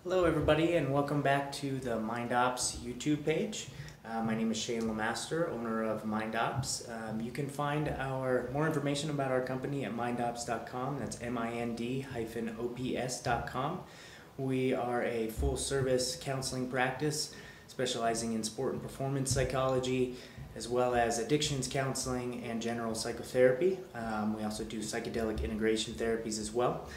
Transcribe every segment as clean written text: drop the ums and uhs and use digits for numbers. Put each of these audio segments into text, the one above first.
Hello everybody and welcome back to the MindOps YouTube page. My name is Shane Lemaster, owner of MindOps. You can find more information about our company at mindops.com. That's mind-ops.com. We are a full service counseling practice specializing in sport and performance psychology, as well as addictions counseling and general psychotherapy. We also do psychedelic integration therapies as well.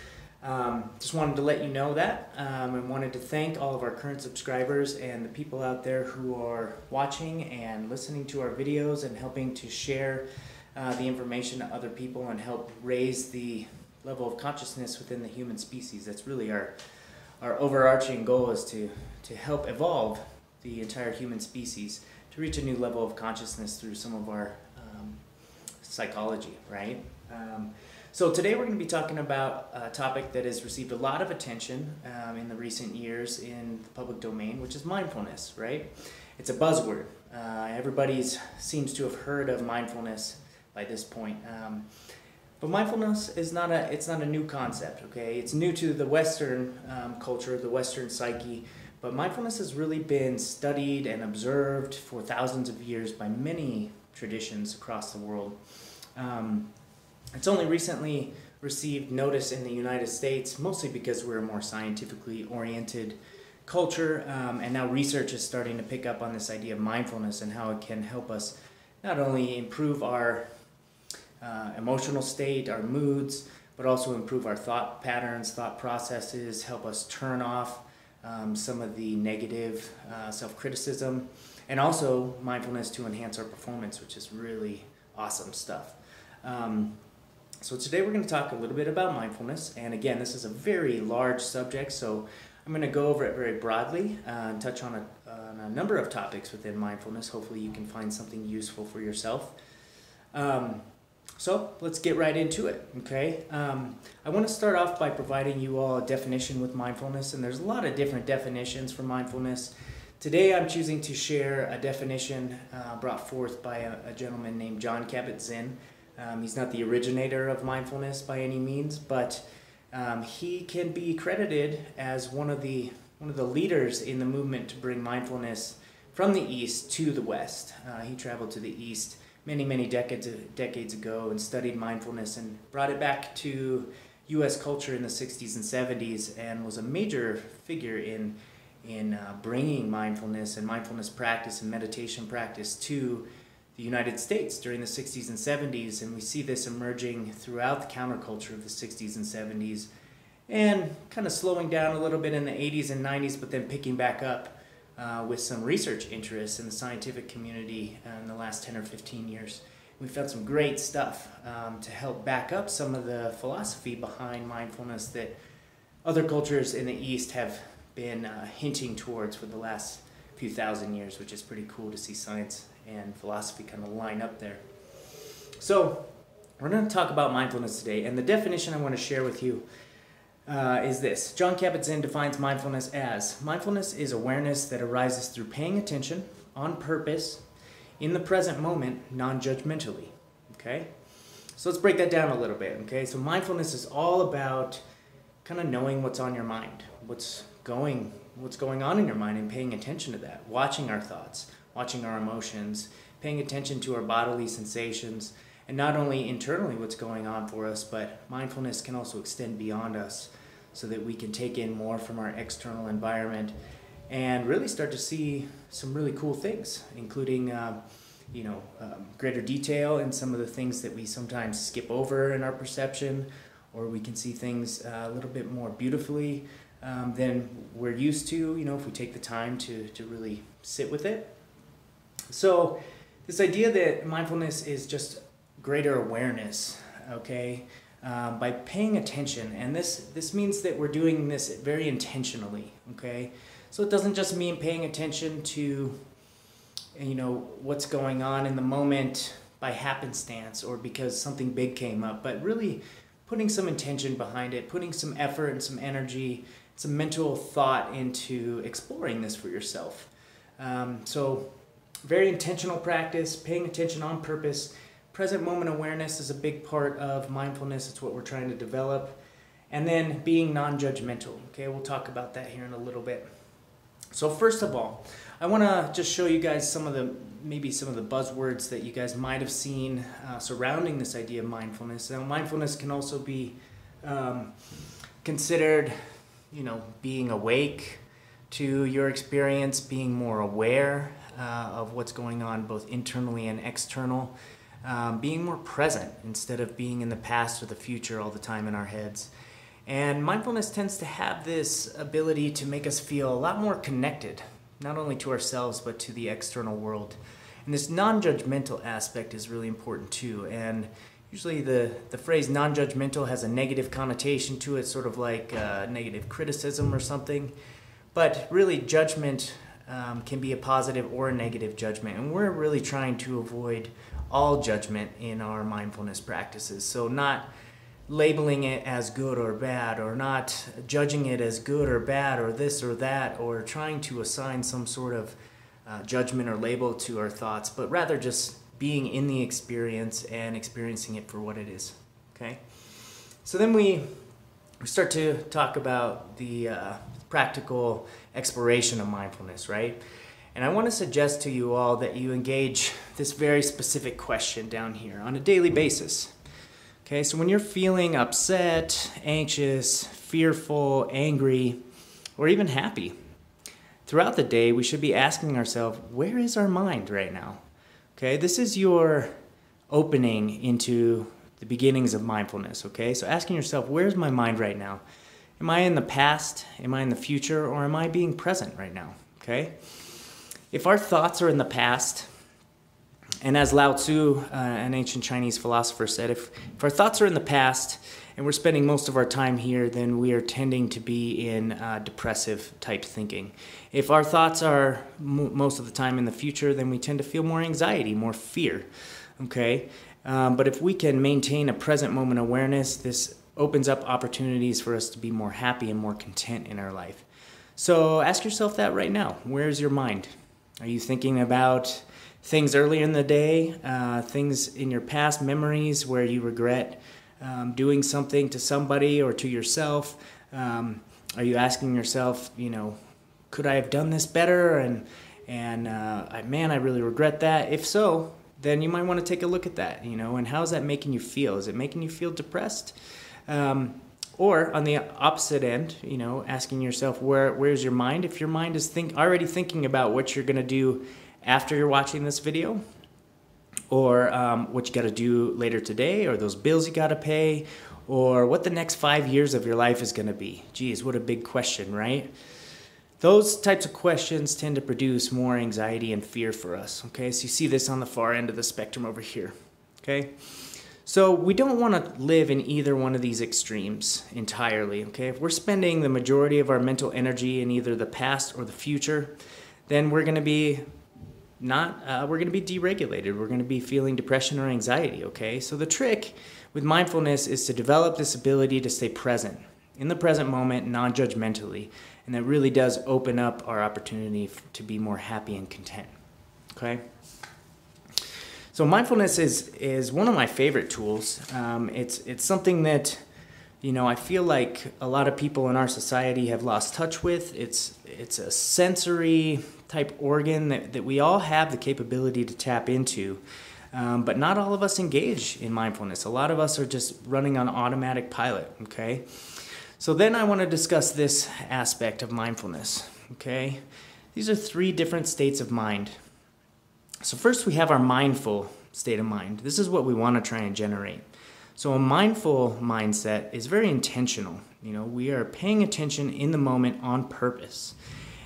Just wanted to let you know that and wanted to thank all of our current subscribers and the people out there who are watching and listening to our videos and helping to share the information to other people and help raise the level of consciousness within the human species. That's really our overarching goal, is to help evolve the entire human species to reach a new level of consciousness through some of our psychology, right? So today we're going to be talking about a topic that has received a lot of attention in the recent years in the public domain, which is mindfulness, right? It's a buzzword. Everybody seems to have heard of mindfulness by this point. But mindfulness is not a new concept, okay? It's new to the Western culture, the Western psyche, but mindfulness has really been studied and observed for thousands of years by many traditions across the world. It's only recently received notice in the United States, mostly because we're a more scientifically oriented culture, and now research is starting to pick up on this idea of mindfulness and how it can help us not only improve our emotional state, our moods, but also improve our thought patterns, thought processes, help us turn off some of the negative self-criticism, and also mindfulness to enhance our performance, which is really awesome stuff. So today we're going to talk a little bit about mindfulness, and again, this is a very large subject, so I'm going to go over it very broadly and touch on a number of topics within mindfulness. Hopefully you can find something useful for yourself. So let's get right into it, okay? I want to start off by providing you all a definition with mindfulness, and there's a lot of different definitions for mindfulness. Today I'm choosing to share a definition brought forth by a gentleman named Jon Kabat-Zinn. He's not the originator of mindfulness by any means, but he can be credited as one of the leaders in the movement to bring mindfulness from the East to the West. He traveled to the East many decades ago and studied mindfulness and brought it back to U.S. culture in the 60s and 70s, and was a major figure in bringing mindfulness and mindfulness practice and meditation practice to the United States during the 60s and 70s, and we see this emerging throughout the counterculture of the 60s and 70s, and kind of slowing down a little bit in the 80s and 90s, but then picking back up with some research interests in the scientific community in the last 10 or 15 years. We found some great stuff to help back up some of the philosophy behind mindfulness that other cultures in the East have been hinting towards for the last few thousand years, which is pretty cool to see science and philosophy kind of line up there. So we're going to talk about mindfulness today, and the definition I want to share with you is this. Jon Kabat-Zinn defines mindfulness as: mindfulness is awareness that arises through paying attention on purpose in the present moment, non-judgmentally. Okay? So let's break that down a little bit. Okay? So mindfulness is all about kind of knowing what's on your mind, what's going on in your mind, and paying attention to that, watching our thoughts, watching our emotions, paying attention to our bodily sensations, and not only internally what's going on for us, but mindfulness can also extend beyond us so that we can take in more from our external environment and really start to see some really cool things, including greater detail in some of the things that we sometimes skip over in our perception, or we can see things a little bit more beautifully than we're used to, if we take the time to really sit with it. So this idea that mindfulness is just greater awareness, okay, by paying attention, and this means that we're doing this very intentionally, okay? So it doesn't just mean paying attention to, what's going on in the moment by happenstance or because something big came up, but really putting some intention behind it, putting some effort and some energy, some mental thought into exploring this for yourself. So very intentional practice, paying attention on purpose. Present moment awareness is a big part of mindfulness. It's what we're trying to develop. and then being non-judgmental. Okay, we'll talk about that here in a little bit. So first of all, I want to just show you guys some of the buzzwords that you guys might have seen surrounding this idea of mindfulness. Now, mindfulness can also be considered, being awake to your experience, being more aware of what's going on both internally and external, being more present instead of being in the past or the future all the time in our heads. And mindfulness tends to have this ability to make us feel a lot more connected, not only to ourselves, but to the external world. And this non-judgmental aspect is really important too. And usually the phrase non-judgmental has a negative connotation to it, sort of like negative criticism or something. But really, judgment can be a positive or a negative judgment. And we're really trying to avoid all judgment in our mindfulness practices. So not labeling it as good or bad, or not judging it as good or bad, or this or that, or trying to assign some sort of judgment or label to our thoughts, but rather just being in the experience and experiencing it for what it is. Okay? So then we start to talk about the practical exploration of mindfulness, right? And I want to suggest to you all that you engage this very specific question down here on a daily basis. Okay, so when you're feeling upset, anxious, fearful, angry, or even happy, throughout the day we should be asking ourselves, where is our mind right now? Okay, this is your opening into the beginnings of mindfulness, okay? So asking yourself, where's my mind right now? Am I in the past? Am I in the future? Or am I being present right now? Okay? If our thoughts are in the past, and as Lao Tzu, an ancient Chinese philosopher, said, if our thoughts are in the past and we're spending most of our time here, then we are tending to be in depressive type thinking. If our thoughts are most of the time in the future, then we tend to feel more anxiety, more fear. Okay? But if we can maintain a present moment awareness, this opens up opportunities for us to be more happy and more content in our life. So ask yourself that right now. Where's your mind? Are you thinking about things earlier in the day, things in your past memories where you regret doing something to somebody or to yourself? Are you asking yourself, could I have done this better? And I really regret that. If so, then you might want to take a look at that, and how's that making you feel? Is it making you feel depressed? Or on the opposite end, asking yourself, where's your mind? If your mind is already thinking about what you're going to do after you're watching this video, or what you got to do later today, or those bills you got to pay, or what the next 5 years of your life is going to be. Geez, what a big question, right? Those types of questions tend to produce more anxiety and fear for us, okay? So you see this on the far end of the spectrum over here, okay? So we don't want to live in either one of these extremes entirely, okay? If we're spending the majority of our mental energy in either the past or the future, then we're going to be deregulated. We're going to be feeling depression or anxiety, okay? So the trick with mindfulness is to develop this ability to stay present, in the present moment, non-judgmentally, and that really does open up our opportunity to be more happy and content, okay? So mindfulness is one of my favorite tools. It's something that, I feel like a lot of people in our society have lost touch with. It's a sensory type organ that we all have the capability to tap into, but not all of us engage in mindfulness. A lot of us are just running on automatic pilot, okay? So then I want to discuss this aspect of mindfulness, okay? These are 3 different states of mind. So first we have our mindful state of mind. This is what we want to try and generate. So a mindful mindset is very intentional. We are paying attention in the moment on purpose.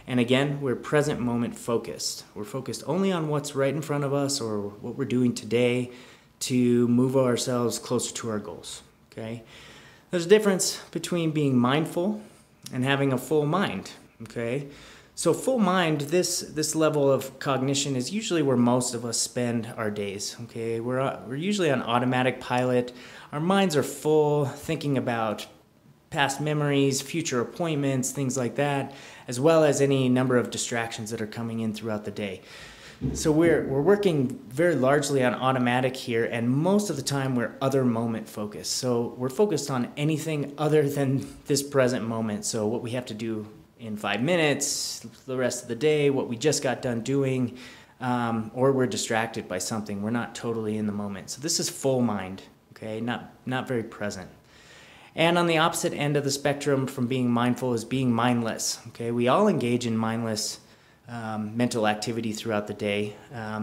And again, we're present moment focused. We're focused only on what's right in front of us or what we're doing today to move ourselves closer to our goals, okay? There's a difference between being mindful and having a full mind, okay? So full mind, this level of cognition is usually where most of us spend our days, okay? We're usually on automatic pilot. Our minds are full, thinking about past memories, future appointments, things like that, as well as any number of distractions that are coming in throughout the day. So we're working very largely on automatic here, and most of the time we're other moment focused. So we're focused on anything other than this present moment. So what we have to do in 5 minutes, the rest of the day, what we just got done doing, or we're distracted by something. We're not totally in the moment. So this is full mind, okay? Not very present. And on the opposite end of the spectrum from being mindful is being mindless, okay? We all engage in mindless mental activity throughout the day.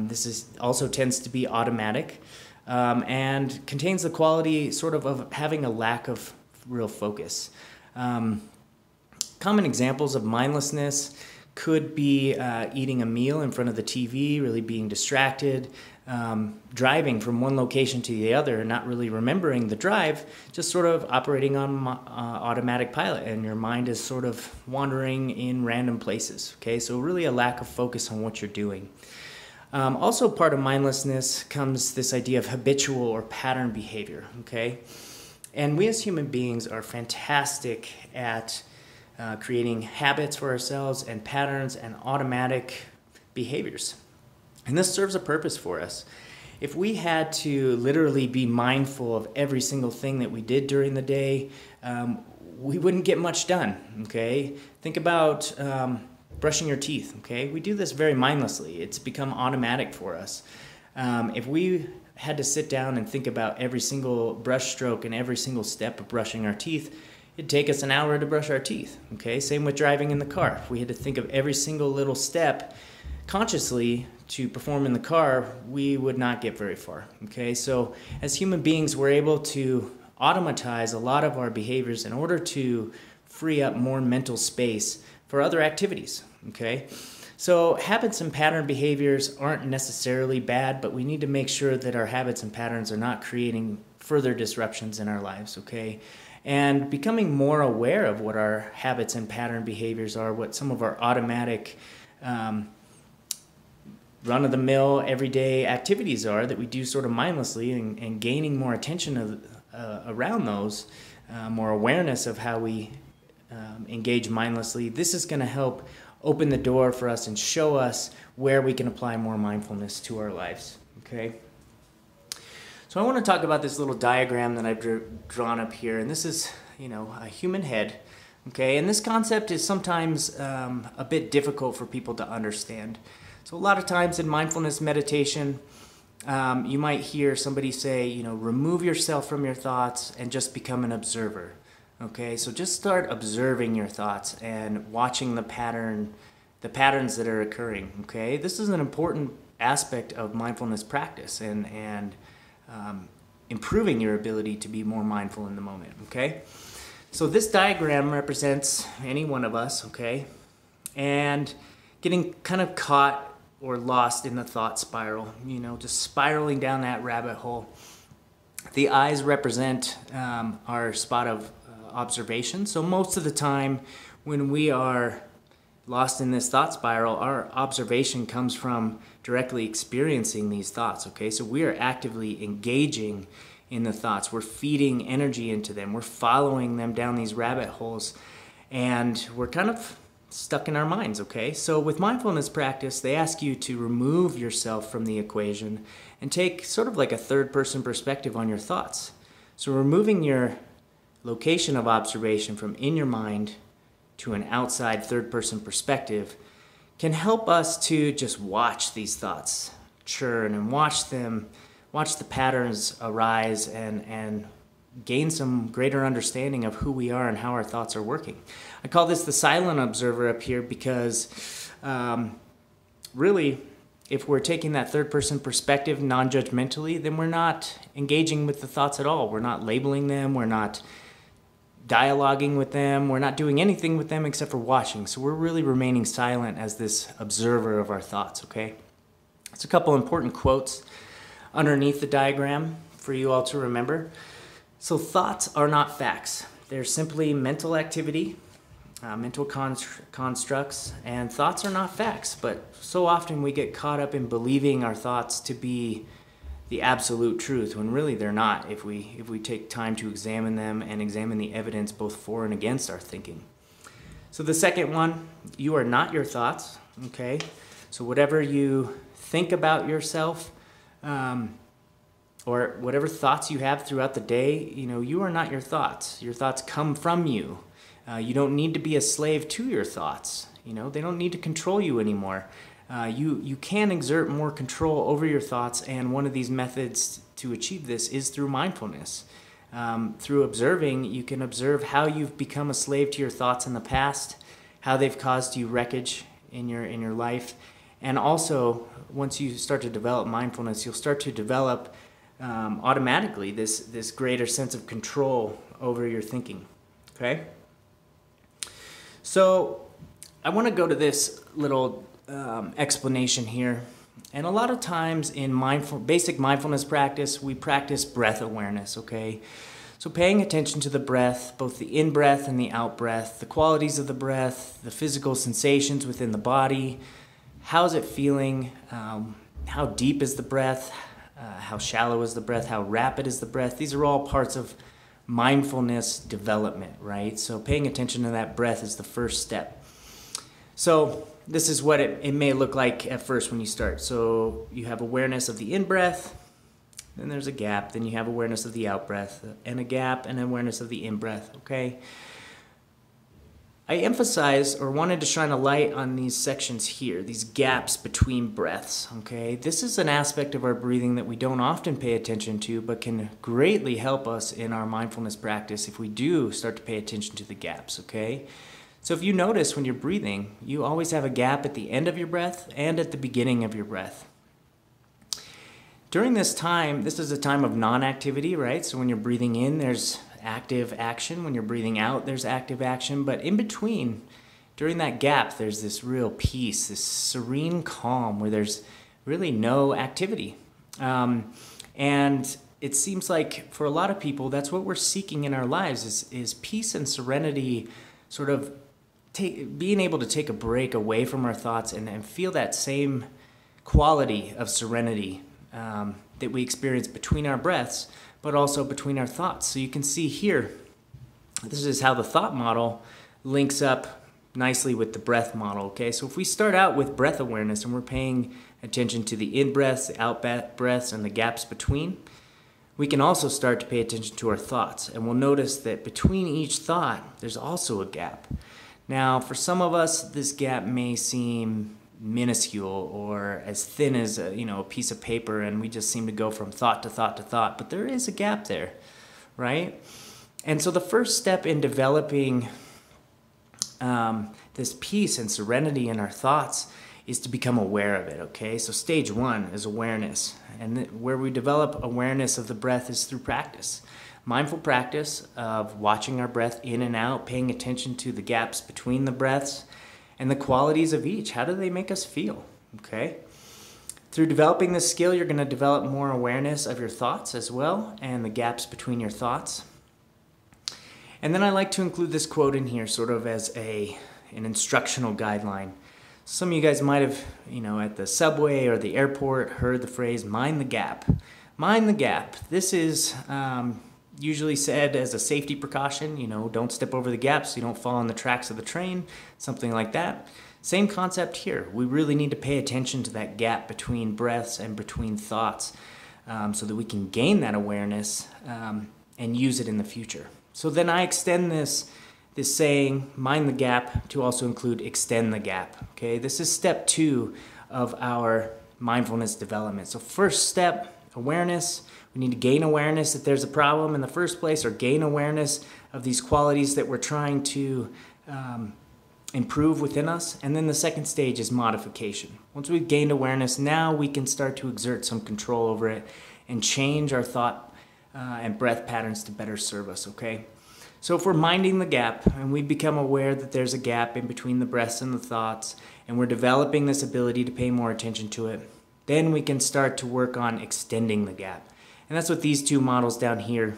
This also tends to be automatic and contains the quality sort of having a lack of real focus. Common examples of mindlessness could be eating a meal in front of the TV, really being distracted, driving from one location to the other and not really remembering the drive, just sort of operating on automatic pilot, and your mind is sort of wandering in random places, okay? So really a lack of focus on what you're doing. Also part of mindlessness comes this idea of habitual or pattern behavior, okay? And we as human beings are fantastic at creating habits for ourselves and patterns and automatic behaviors. And this serves a purpose for us. If we had to literally be mindful of every single thing that we did during the day, we wouldn't get much done, okay? Think about brushing your teeth, okay? We do this very mindlessly. It's become automatic for us. If we had to sit down and think about every single brush stroke and every single step of brushing our teeth, it'd take us an hour to brush our teeth, okay? Same with driving in the car. If we had to think of every single little step consciously to perform in the car, we would not get very far, okay? So as human beings, we're able to automatize a lot of our behaviors in order to free up more mental space for other activities, okay? So habits and pattern behaviors aren't necessarily bad, but we need to make sure that our habits and patterns are not creating further disruptions in our lives, okay? And becoming more aware of what our habits and pattern behaviors are, what some of our automatic run-of-the-mill everyday activities are that we do sort of mindlessly, and gaining more attention around those, more awareness of how we engage mindlessly. This is going to help open the door for us and show us where we can apply more mindfulness to our lives, okay? So I want to talk about this little diagram that I've drawn up here, and this is, a human head, okay? And this concept is sometimes a bit difficult for people to understand. So a lot of times in mindfulness meditation, you might hear somebody say, remove yourself from your thoughts and just become an observer. Okay, so just start observing your thoughts and watching the patterns that are occurring. Okay, this is an important aspect of mindfulness practice and improving your ability to be more mindful in the moment. Okay, so this diagram represents any one of us. Okay, and getting kind of caught or lost in the thought spiral, just spiraling down that rabbit hole. The eyes represent our spot of observation. So most of the time when we are lost in this thought spiral, our observation comes from directly experiencing these thoughts, okay? So we are actively engaging in the thoughts. We're feeding energy into them. We're following them down these rabbit holes, and we're kind of stuck in our minds, okay? So with mindfulness practice, they ask you to remove yourself from the equation and take sort of like a third-person perspective on your thoughts. So removing your location of observation from in your mind to an outside third-person perspective can help us to just watch these thoughts churn and watch the patterns arise and gain some greater understanding of who we are and how our thoughts are working. I call this the silent observer up here because really, if we're taking that third-person perspective non-judgmentally, then we're not engaging with the thoughts at all. We're not labeling them. We're not dialoguing with them. We're not doing anything with them except for watching. So we're really remaining silent as this observer of our thoughts, okay? It's a couple important quotes underneath the diagram for you all to remember. So thoughts are not facts. They're simply mental activity, mental constructs, and thoughts are not facts. But so often we get caught up in believing our thoughts to be the absolute truth when really they're not, if we take time to examine them and examine the evidence both for and against our thinking. So the second one, you are not your thoughts, okay? So whatever you think about yourself, or whatever thoughts you have throughout the day, you are not your thoughts. Your thoughts come from you. You don't need to be a slave to your thoughts. They don't need to control you anymore. You can exert more control over your thoughts, and one of these methods to achieve this is through mindfulness. Through observing, you can observe how you've become a slave to your thoughts in the past, how they've caused you wreckage in your life, and also once you start to develop mindfulness, you'll start to develop automatically this greater sense of control over your thinking. Okay? So I want to go to this little explanation here. And a lot of times in basic mindfulness practice, we practice breath awareness, okay? So paying attention to the breath, both the in-breath and the out-breath, the qualities of the breath, the physical sensations within the body, how's it feeling, how deep is the breath, how shallow is the breath, how rapid is the breath. These are all parts of mindfulness development, right? So paying attention to that breath is the first step. So this is what it may look like at first when you start. So you have awareness of the in-breath, then there's a gap, then you have awareness of the out-breath, and a gap, and awareness of the in-breath, okay? I emphasize or wanted to shine a light on these sections here, these gaps between breaths, okay? This is an aspect of our breathing that we don't often pay attention to, but can greatly help us in our mindfulness practice if we do start to pay attention to the gaps, okay? So if you notice when you're breathing, you always have a gap at the end of your breath and at the beginning of your breath. During this time, this is a time of non-activity, right? So when you're breathing in, there's active action. When you're breathing out, there's active action. But in between, during that gap, there's this real peace, this serene calm where there's really no activity. And it seems like for a lot of people, that's what we're seeking in our lives is peace and serenity, sort of being able to take a break away from our thoughts and feel that same quality of serenity that we experience between our breaths, but also between our thoughts. So you can see here, this is how the thought model links up nicely with the breath model, okay? So if we start out with breath awareness and we're paying attention to the in-breaths, the out-breaths, and the gaps between, we can also start to pay attention to our thoughts. And we'll notice that between each thought, there's also a gap. Now, for some of us, this gap may seem minuscule or as thin as a piece of paper, and we just seem to go from thought to thought to thought, but there is a gap there, right? And so the first step in developing this peace and serenity in our thoughts is to become aware of it, okay? So stage one is awareness, and where we develop awareness of the breath is through practice. Mindful practice of watching our breath in and out, paying attention to the gaps between the breaths, and the qualities of each. How do they make us feel? Okay? Through developing this skill, you're going to develop more awareness of your thoughts as well, and the gaps between your thoughts. And then I like to include this quote in here sort of as an instructional guideline. Some of you guys might have, at the subway or the airport heard the phrase, mind the gap. Mind the gap. This is usually said as a safety precaution, don't step over the gaps so you don't fall on the tracks of the train, something like that. Same concept here. We really need to pay attention to that gap between breaths and between thoughts so that we can gain that awareness and use it in the future. So then I extend this saying, mind the gap, to also include extend the gap. Okay, this is step 2 of our mindfulness development. So first step, awareness. We need to gain awareness that there's a problem in the first place, or gain awareness of these qualities that we're trying to improve within us. And then the second stage is modification. Once we've gained awareness, now we can start to exert some control over it and change our thought and breath patterns to better serve us, okay? So if we're minding the gap and we become aware that there's a gap in between the breaths and the thoughts, and we're developing this ability to pay more attention to it, then we can start to work on extending the gap. And that's what these two models down here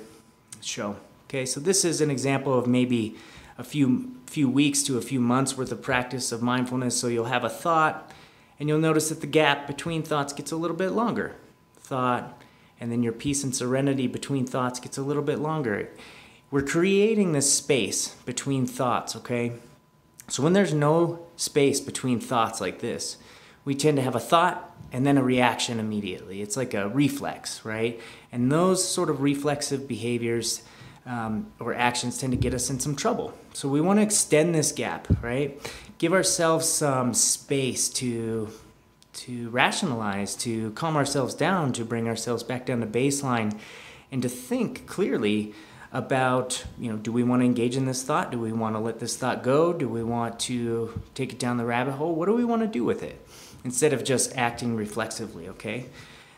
show. Okay, so this is an example of maybe a few weeks to a few months worth of practice of mindfulness. So you'll have a thought, and you'll notice that the gap between thoughts gets a little bit longer. Thought, and then your peace and serenity between thoughts gets a little bit longer. We're creating this space between thoughts, okay? So when there's no space between thoughts like this, we tend to have a thought and then a reaction immediately. It's like a reflex, right? And those sort of reflexive behaviors or actions tend to get us in some trouble. So we want to extend this gap, right? Give ourselves some space to rationalize, to calm ourselves down, to bring ourselves back down to baseline, and to think clearly about, do we want to engage in this thought? Do we want to let this thought go? Do we want to take it down the rabbit hole? What do we want to do with it? Instead of just acting reflexively, okay?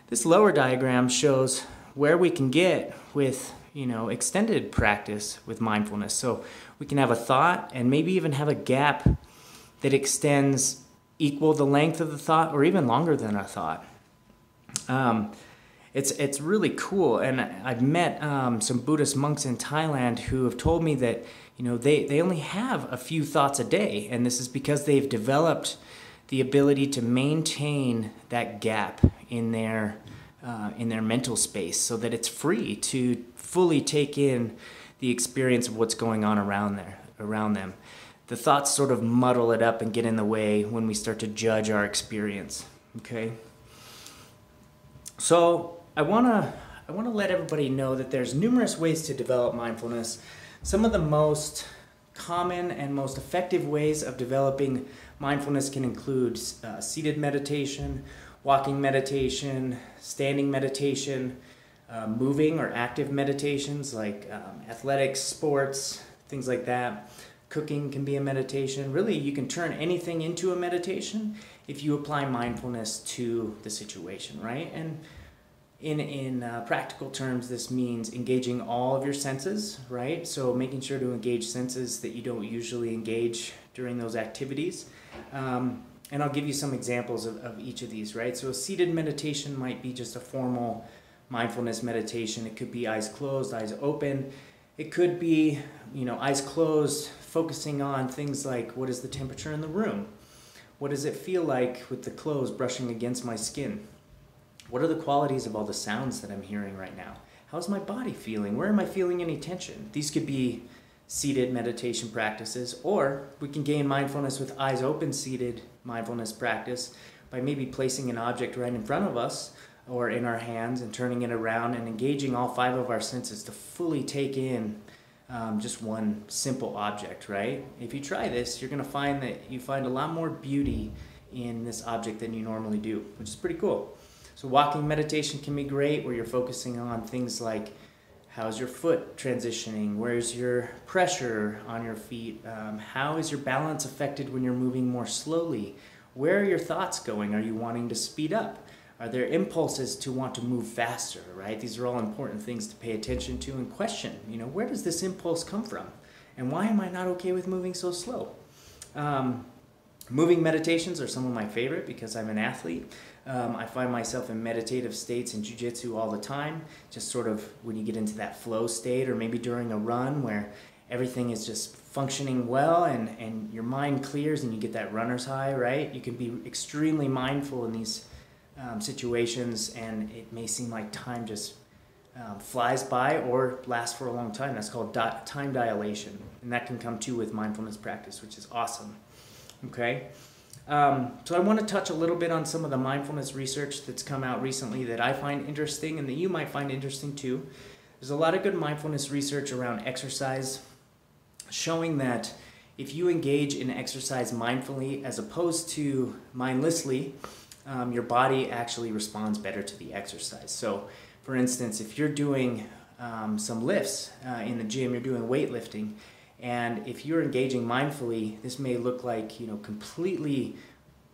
This lower diagram shows where we can get with, extended practice with mindfulness. So we can have a thought and maybe even have a gap that extends equal the length of the thought or even longer than a thought. It's really cool, and I've met some Buddhist monks in Thailand who have told me that they only have a few thoughts a day, and this is because they've developed the ability to maintain that gap in their mental space, so that it's free to fully take in the experience of what's going on around them. The thoughts sort of muddle it up and get in the way when we start to judge our experience. Okay. So I wanna let everybody know that there's numerous ways to develop mindfulness. Some of the most common and most effective ways of developing mindfulness can include seated meditation, walking meditation, standing meditation, moving or active meditations like athletics, sports, things like that. Cooking can be a meditation. Really, you can turn anything into a meditation if you apply mindfulness to the situation, right? And in practical terms, this means engaging all of your senses, right? So making sure to engage senses that you don't usually engage during those activities. And I'll give you some examples of each of these, right? So a seated meditation might be just a formal mindfulness meditation. It could be eyes closed, eyes open. It could be, eyes closed, focusing on things like, what is the temperature in the room? What does it feel like with the clothes brushing against my skin? What are the qualities of all the sounds that I'm hearing right now? How's my body feeling? Where am I feeling any tension? These could be seated meditation practices, or we can gain mindfulness with eyes open seated mindfulness practice by maybe placing an object right in front of us or in our hands and turning it around and engaging all 5 of our senses to fully take in just one simple object, right? If you try this, you're going to find that you find a lot more beauty in this object than you normally do, which is pretty cool. So walking meditation can be great, where you're focusing on things like, how's your foot transitioning? Where's your pressure on your feet? How is your balance affected when you're moving more slowly? Where are your thoughts going? Are you wanting to speed up? Are there impulses to want to move faster, right? These are all important things to pay attention to and question. Where does this impulse come from? And why am I not okay with moving so slow? Moving meditations are some of my favorite because I'm an athlete. I find myself in meditative states in jiu-jitsu all the time, just sort of when you get into that flow state, or maybe during a run where everything is just functioning well and your mind clears and you get that runner's high, right? You can be extremely mindful in these situations, and it may seem like time just flies by or lasts for a long time. That's called time dilation, and that can come too with mindfulness practice, which is awesome. Okay, so I want to touch a little bit on some of the mindfulness research that's come out recently that I find interesting and that you might find interesting too. There's a lot of good mindfulness research around exercise showing that if you engage in exercise mindfully as opposed to mindlessly, your body actually responds better to the exercise. So, for instance, if you're doing some lifts in the gym, you're doing weightlifting, and if you're engaging mindfully, this may look like, completely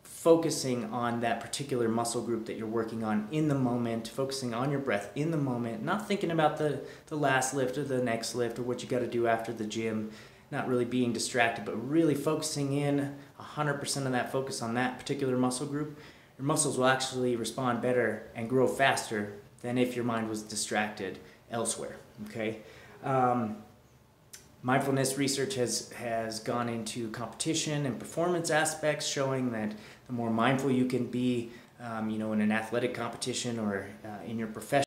focusing on that particular muscle group that you're working on in the moment, focusing on your breath in the moment, not thinking about the last lift or the next lift or what you got to do after the gym, not really being distracted, but really focusing in 100% of that focus on that particular muscle group. Your muscles will actually respond better and grow faster than if your mind was distracted elsewhere, okay? Mindfulness research has gone into competition and performance aspects, showing that the more mindful you can be, in an athletic competition or in your profession,